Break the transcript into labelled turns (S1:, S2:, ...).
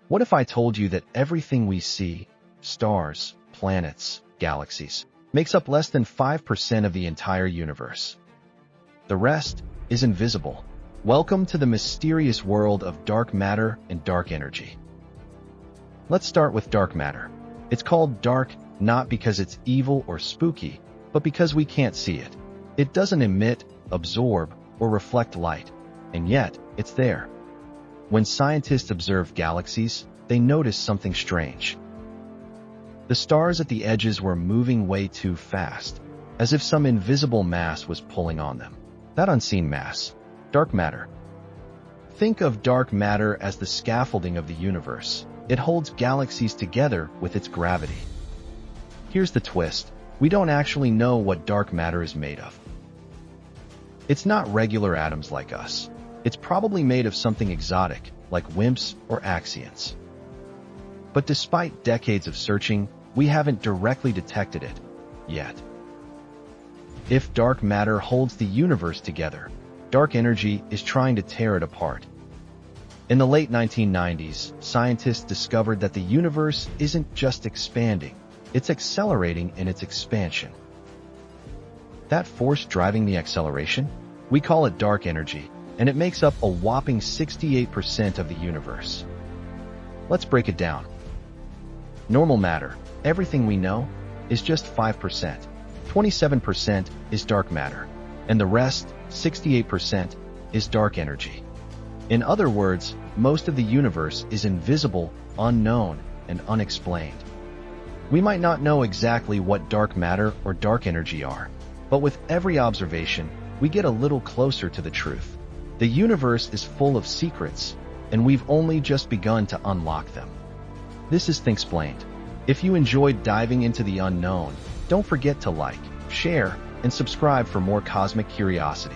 S1: What if I told you that everything we see, stars, planets, galaxies, makes up less than 5% of the entire universe? The rest is invisible. Welcome to the mysterious world of dark matter and dark energy. Let's start with dark matter. It's called dark not because it's evil or spooky, but because we can't see it. It doesn't emit, absorb, or reflect light, and yet it's there. When scientists observe galaxies, they notice something strange. The stars at the edges were moving way too fast, as if some invisible mass was pulling on them. That unseen mass, dark matter. Think of dark matter as the scaffolding of the universe. It holds galaxies together with its gravity. Here's the twist. We don't actually know what dark matter is made of. It's not regular atoms like us. It's probably made of something exotic, like WIMPs or axions. But despite decades of searching, we haven't directly detected it yet. If dark matter holds the universe together, dark energy is trying to tear it apart. In the late 1990s, scientists discovered that the universe isn't just expanding, it's accelerating in its expansion. That force driving the acceleration? We call it dark energy, and it makes up a whopping 68% of the universe. Let's break it down. Normal matter, everything we know, is just 5%. 27% is dark matter, and the rest, 68%, is dark energy. In other words, most of the universe is invisible, unknown, and unexplained. We might not know exactly what dark matter or dark energy are, but with every observation, we get a little closer to the truth. The universe is full of secrets, and we've only just begun to unlock them. This is Thinksplained. If you enjoyed diving into the unknown, don't forget to like, share, and subscribe for more cosmic curiosity.